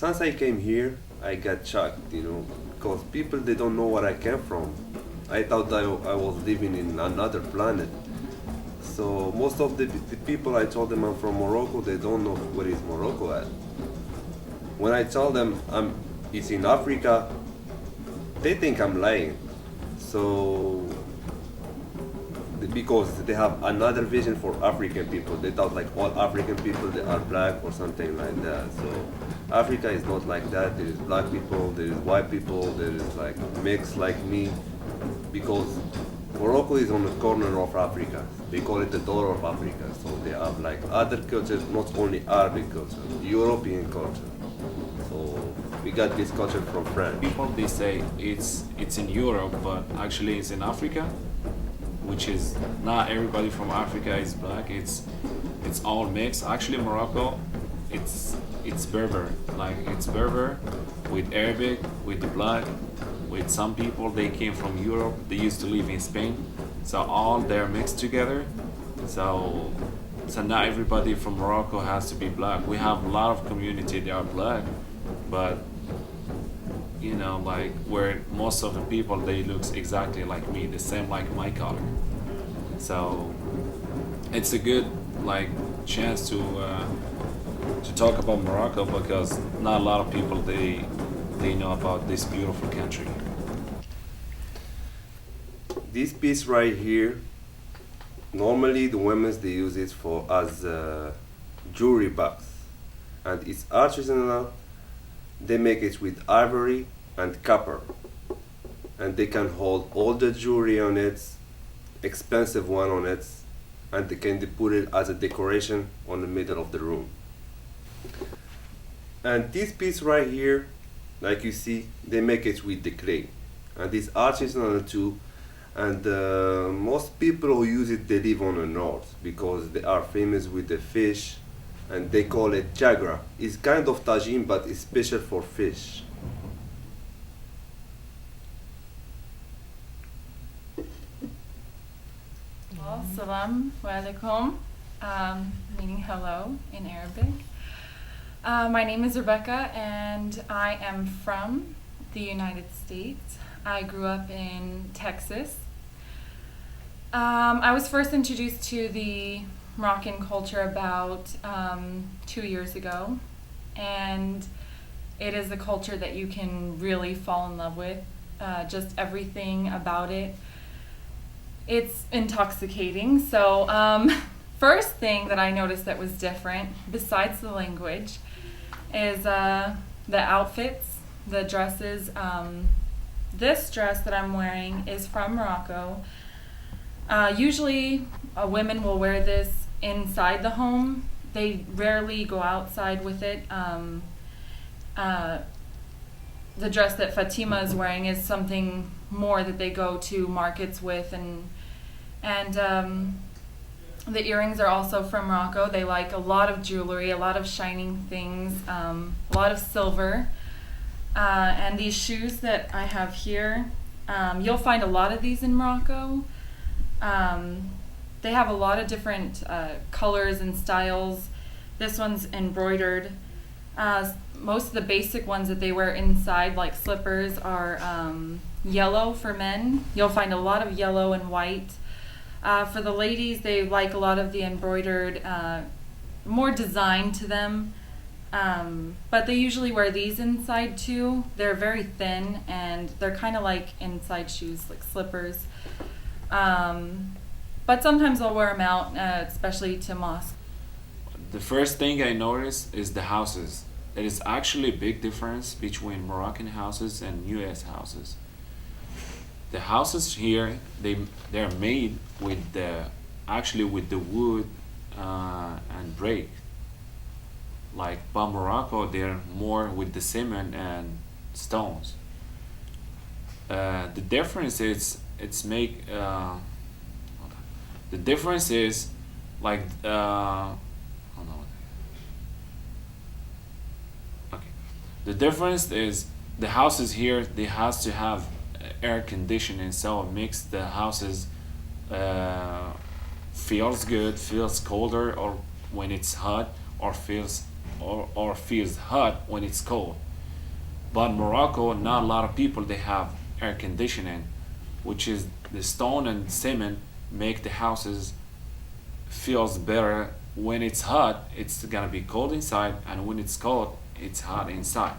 since I came here, I got shocked, because people they don't know where I came from. I thought I was living in another planet. So most of the people I told them I'm from Morocco, they don't know where is Morocco at. When I tell them it's in Africa, they think I'm lying. So because they have another vision for African people. They thought like all African people they are black or something like that. So Africa is not like that. There is black people, there is white people, there is like mixed like me. Because Morocco is on the corner of Africa. They call it the door of Africa. So they have like other cultures, not only Arabic culture, European culture. So we got this culture from France. People they say it's in Europe, but actually it's in Africa, which is not everybody from Africa is black. It's all mixed. Actually, Morocco, it's Berber. Like it's Berber with Arabic, with the black, with some people they came from Europe. They used to live in Spain, so all they're mixed together. So not everybody from Morocco has to be black. We have a lot of community that are black, but like where most of the people they looks exactly like me, the same like my color. So it's a good like chance to talk about Morocco because not a lot of people they know about this beautiful country. This piece right here, normally the women they use it for as a jewelry box, and it's artisanal. They make it with ivory and copper, and they can hold all the jewelry on it, expensive one on it, and they can put it as a decoration on the middle of the room. And this piece right here, like you see, they make it with the clay, and it's artisanal too. And most people who use it, they live on the north because they are famous with the fish, and they call it jagra. It's kind of tagine, but it's special for fish. Well, salam wa alaikum, meaning hello in Arabic. My name is Rebecca, and I am from the United States. I grew up in Texas. I was first introduced to the Moroccan culture about 2 years ago, and it is a culture that you can really fall in love with. Just everything about it. It's intoxicating. So first thing that I noticed that was different, besides the language, is the outfits, the dresses. This dress that I'm wearing is from Morocco. Usually women will wear this inside the home. They rarely go outside with it. The dress that Fatima is wearing is something more that they go to markets with, and the earrings are also from Morocco. They like a lot of jewelry, a lot of shining things, a lot of silver. And these shoes that I have here, you'll find a lot of these in Morocco. They have a lot of different colors and styles. This one's embroidered. Most of the basic ones that they wear inside, like slippers, are yellow for men. You'll find a lot of yellow and white. For the ladies, they like a lot of the embroidered, more design to them. But they usually wear these inside too. They're very thin and they're kind of like inside shoes, like slippers. But sometimes I'll wear them out, especially to mosque. The first thing I noticed is the houses. There is actually a big difference between Moroccan houses and US houses. The houses here, they're made with the wood and brick. Like by Morocco, they're more with the cement and stones. The difference is the difference is like hold on. Okay. The difference is the houses here they has to have air conditioning, so it makes the houses feels good, feels colder, or when it's hot, or feels hot when it's cold. But Morocco, not a lot of people they have air conditioning, which is the stone and cement make the houses feels better. When it's hot, it's gonna be cold inside, and when it's cold, it's hot inside.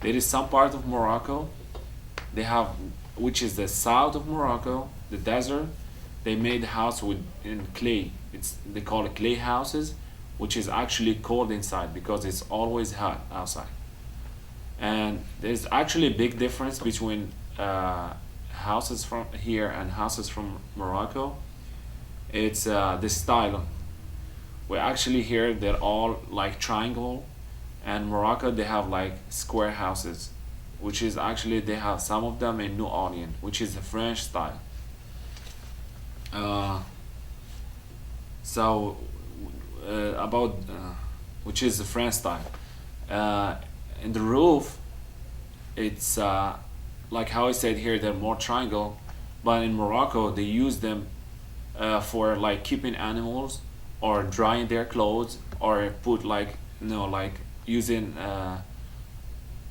There is some part of Morocco they have, which is the south of Morocco, the desert. They made the house with in clay. It's they call it clay houses, which is actually cold inside because it's always hot outside. And there's actually a big difference between houses from here and houses from Morocco. It's the style. We actually here they're all like triangle, and Morocco they have like square houses, which is actually they have some of them in New Orleans, which is the French style. Uh, so about which is the French style. Uh, in the roof, it's like how I said here, they're more triangle, but in Morocco they use them for like keeping animals or drying their clothes or put like like using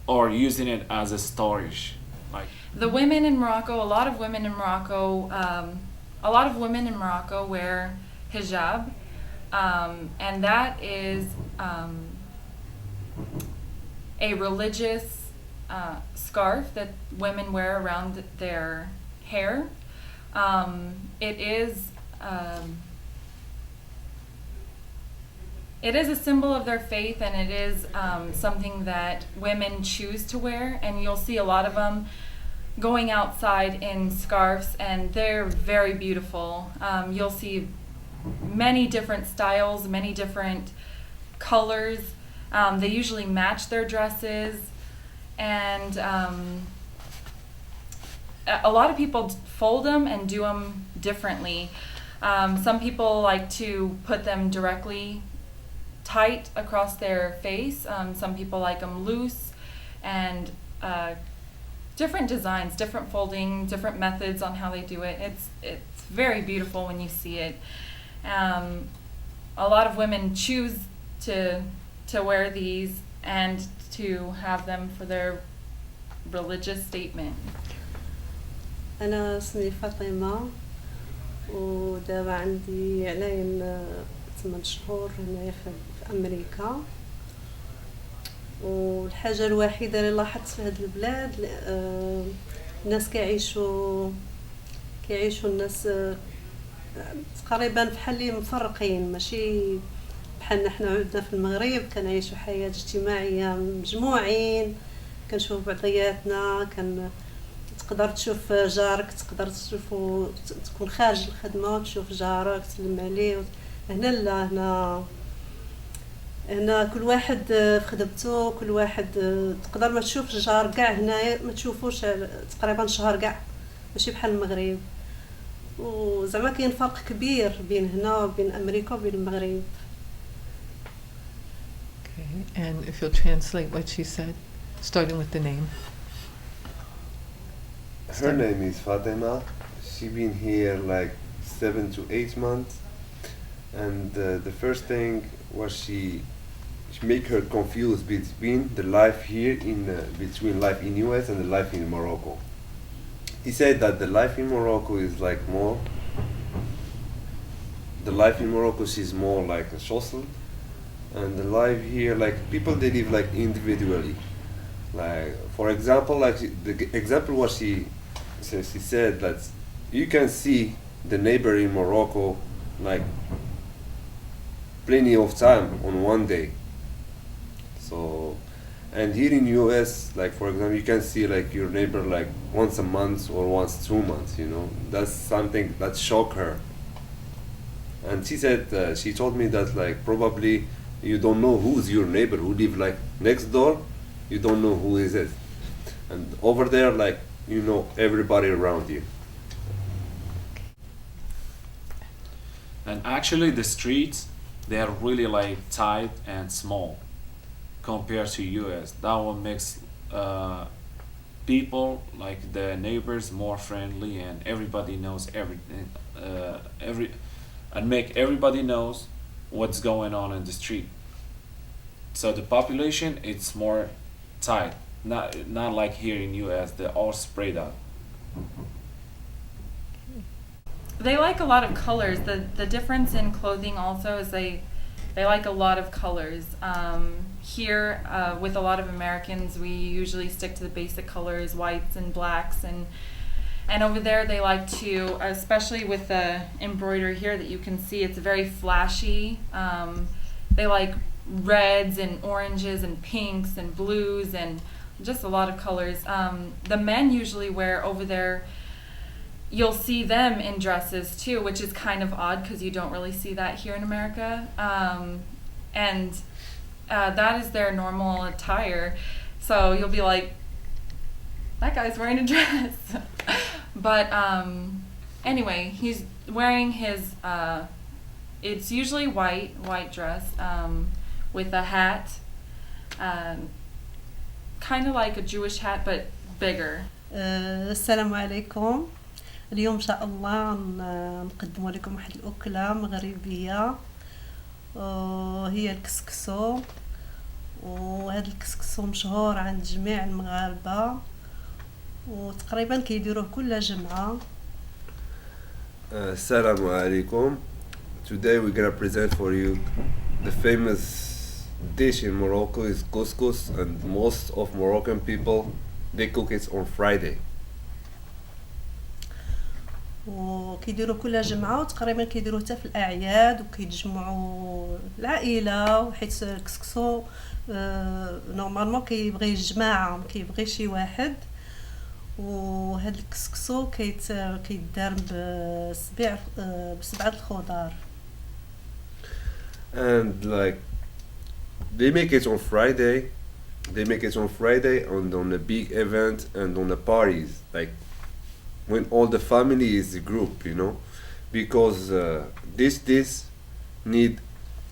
or using it as a storage like The women in Morocco, a lot of women in Morocco wear hijab, and that is a religious scarf that women wear around their hair. It is it is a symbol of their faith, and it is something that women choose to wear, and you'll see a lot of them going outside in scarves, and they're very beautiful. You'll see many different styles, many different colors. They usually match their dresses, and a lot of people fold them and do them differently. Some people like to put them directly tight across their face. Some people like them loose, and different designs, different folding, different methods on how they do it. It's very beautiful when you see it. A lot of women choose to wear these and to have them for their religious statement. أنا اسمي فاطمة، ودابا عندي علين 8 شهور هنايا في أمريكا. والحاجة الوحيدة اللي لاحظت في هاد البلاد الناس كيعيشوا الناس تقريبا بحال اللي مفرقين، ماشي بحالنا حنا عندنا في المغرب كنعيشوا حياة اجتماعية مجموعين، كنشوفوا بعضياتنا، تقدر تشوف جارك، تقدر تشوفو تكون خارج الخدمة وتشوف جارك تسلم عليه. هنا لا، هنا كل واحد في خدمته، كل واحد تقدر ما تشوفش جار كاع، هنايا ما تشوفوش تقريبا شهر كاع، ماشي بحال المغرب. وزعما كاين فرق كبير بين هنا وبين امريكا وبين المغرب. Okay, and if you'll translate what she said, starting with the name. Her name is Fatima. She been here like 7 to 8 months, and the first thing was she make her confused between the life here in between life in US and the life in Morocco. He said that the life in Morocco is like more. The life in Morocco is more like a social, and the life here, like people they live like individually. Like for example, like the example was she said that you can see the neighbor in Morocco like plenty of time on one day. So, and here in US, like for example, you can see like your neighbor like once a month or once 2 months. You know, that's something that shocked her. And she said, she told me that like probably you don't know who's your neighbor who live like next door. You don't know who is it, and over there like you know everybody around you. And actually the streets they are really like tight and small compared to US. That one makes people like the neighbors more friendly, and everybody knows everything, and make everybody knows what's going on in the street. So the population it's more tight, not like here in US. They're all spread out. They like a lot of colors. The difference in clothing also is they like a lot of colors. Here, with a lot of Americans, we usually stick to the basic colors, whites and blacks, and over there they like to, especially with the embroidery here that you can see, it's very flashy. They like reds and oranges and pinks and blues and just a lot of colors. The men usually wear over there, you'll see them in dresses too, which is kind of odd because you don't really see that here in America. And that is their normal attire. So you'll be like, that guy's wearing a dress. But anyway, he's wearing his, it's usually white dress with a hat, kind of like a Jewish hat but bigger. السلام عليكم. اليوم إن شاء الله نقدم لكم واحد الأكلة مغربية، هي الكسكسو. وهذا الكسكسو مشهور عند جميع المغاربة وتقريبا كيديروه كل جمعة. Assalamu alaikum. Today we're gonna present for you the famous dish in Morocco is couscous, and most of Moroccan people they cook it on Friday. وكيديروا كل جمعة وتقريبا كيديروا حتى في الأعياد وكيتجمعوا العائلة، وحيت الكسكسو نورمالمون كيبغي الجماعة مكيبغي شي واحد. وهاد الكسكسو كيدار بسبعة الخضار. And like they make it on Friday. They make it on Friday on a big event and on the parties, like when all the family is a group, you know, because this need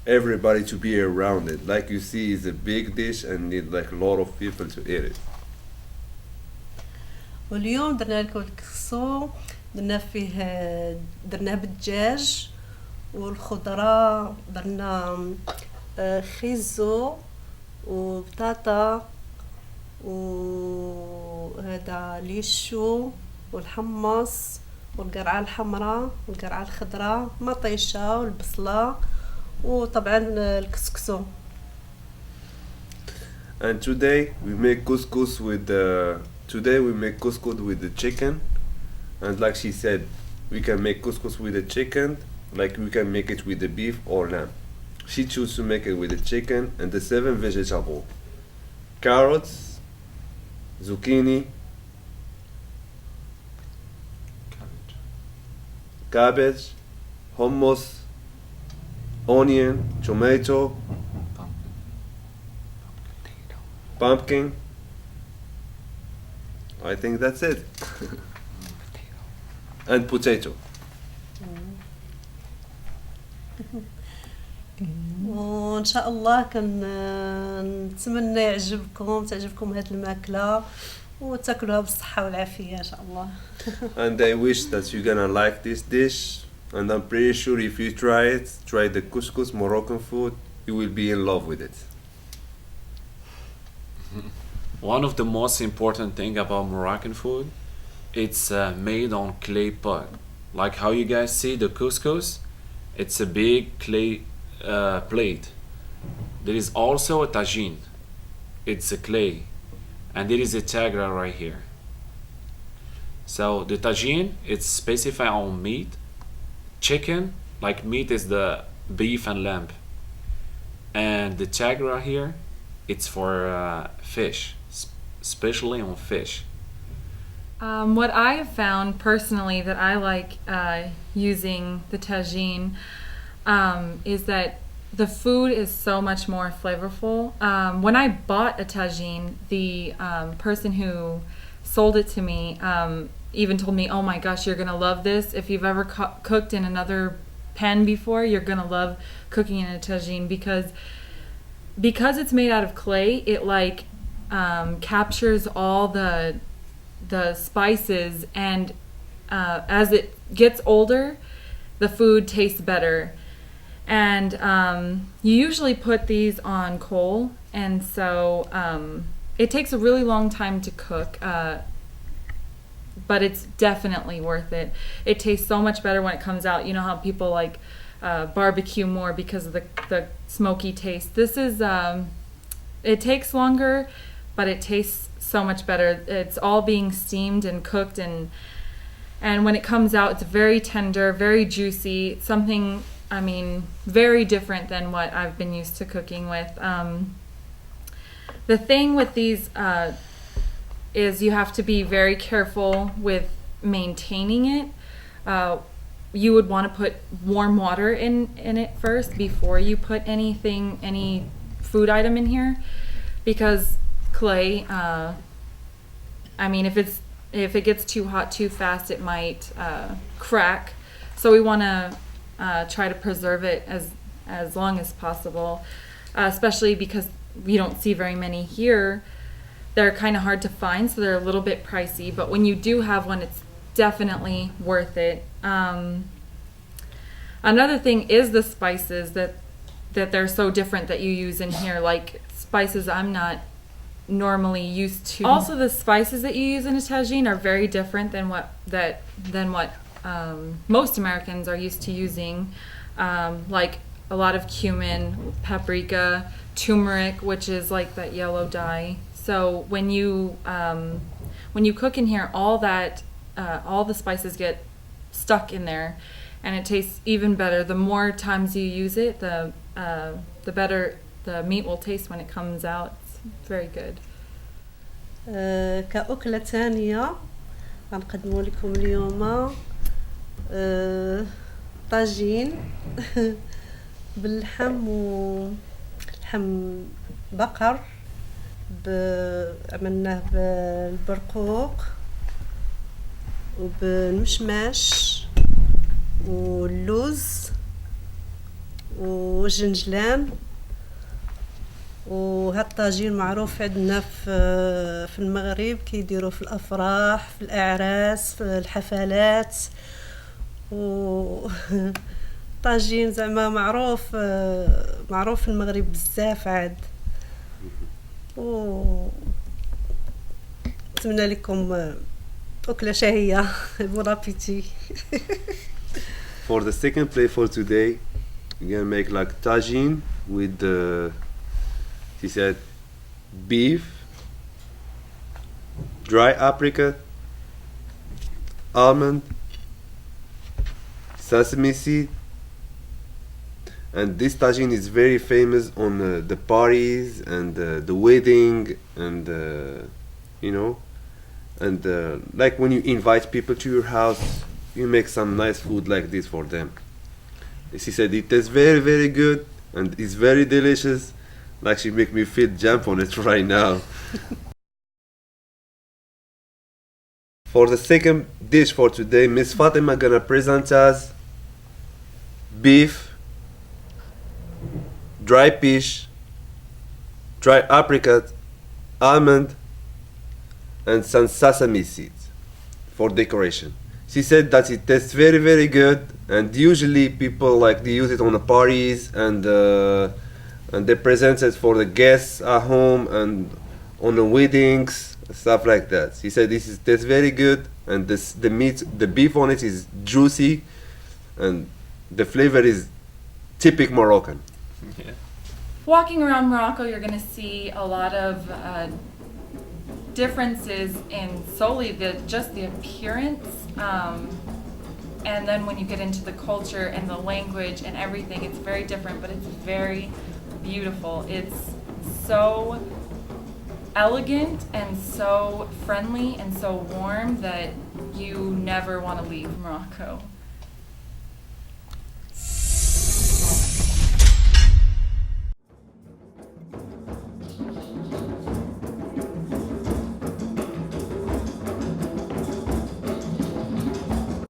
everybody to be around it. Like you see, it's a big dish and need like a lot of people to eat it. واليوم درنا لكم الكسكسو، درناه بالدجاج والخضرة، درنا خيزو وبطاطا وهذا ليشو والحمص والقرعة الحمراء والقرعة الخضراء، مطيشة والبصلة وطبعا الكسكسو. And today we make couscous with the chicken, and like she said, we can make couscous with the chicken, like we can make it with the beef or lamb. She chose to make it with the chicken and the 7 vegetables: carrots, zucchini, cabbage, hummus, onion, tomato, pumpkin. I think that's it. And potato. وان شاء الله نتمنى تعجبكم هذه الماكله وتاكلوها بالصحه والعافيه ان شاء الله. And I wish that you're gonna like this dish, and I'm pretty sure if you try the couscous Moroccan food, you will be in love with it. One of the most important thing about Moroccan food, it's made on clay pot. Like how you guys see the couscous, it's a big clay plate. There is also a tagine. It's a clay, and there is a tagra right here. So the tagine, it's specified on meat, chicken. Like meat is the beef and lamb, and the tagra here, it's for fish, especially on fish. What I have found personally that I like using the tagine is that the food is so much more flavorful. When I bought a tagine, the person who sold it to me even told me, "Oh my gosh, you're gonna love this. If you've ever cooked in another pan before, you're gonna love cooking in a tagine because it's made out of clay. It like captures all the spices, and as it gets older, the food tastes better." And you usually put these on coal, and so it takes a really long time to cook, but it's definitely worth it. It tastes so much better when it comes out. You know how people like barbecue more because of the smoky taste. This is, it takes longer, but it tastes so much better. It's all being steamed and cooked, and when it comes out, it's very tender, very juicy. Something, I mean, very different than what I've been used to cooking with. The thing with these is you have to be very careful with maintaining it. You would want to put warm water in it first before you put any food item in here, because clay, I mean, if it gets too hot too fast, it might crack. So we want to try to preserve it as long as possible, especially because we don't see very many here. They're kind of hard to find, so they're a little bit pricey, but when you do have one, it's definitely worth it. Another thing is the spices that they're so different that you use in here, like spices I'm not normally used to. Also, the spices that you use in a tagine are very different than what most Americans are used to using, like a lot of cumin, paprika, turmeric, which is like that yellow dye. So when you cook in here, all the spices get stuck in there, and it tastes even better. The more times you use it, the better the meat will taste when it comes out. It's very good. كأكلة ثانية غنقدموا لكم اليوم طاجين باللحم لحم بقر، عملناه بالبرقوق وبالمشماش واللوز والجنجلان. وهذا الطاجين معروف عندنا في المغرب، كيديروه في الافراح، في الاعراس، في الحفلات. و طاجين زعما معروف في المغرب بزاف عاد. و نتمنى لكم أكلة شهية. Bon appétit. For the second plate for today, we're gonna make like tagine with she said beef, dry apricot, almond, sesame seed, and this tagine is very famous on the parties and the wedding, and you know, and like when you invite people to your house, you make some nice food like this for them. She said it tastes very, very good and it's very delicious. Like she make me feel jump on it right now. For the second dish for today, Miss Fatima gonna present us beef, dry peach, dry apricot, almond, and some sesame seeds for decoration. She said that it tastes very, very good, and usually people like they use it on the parties, and they present it for the guests at home and on the weddings, stuff like that. She said this tastes very good, and the beef on it is juicy, and the flavor is typical Moroccan. Yeah. Walking around Morocco, you're going to see a lot of differences in solely just the appearance, and then when you get into the culture and the language and everything, it's very different, but it's very beautiful. It's so elegant and so friendly and so warm that you never want to leave Morocco.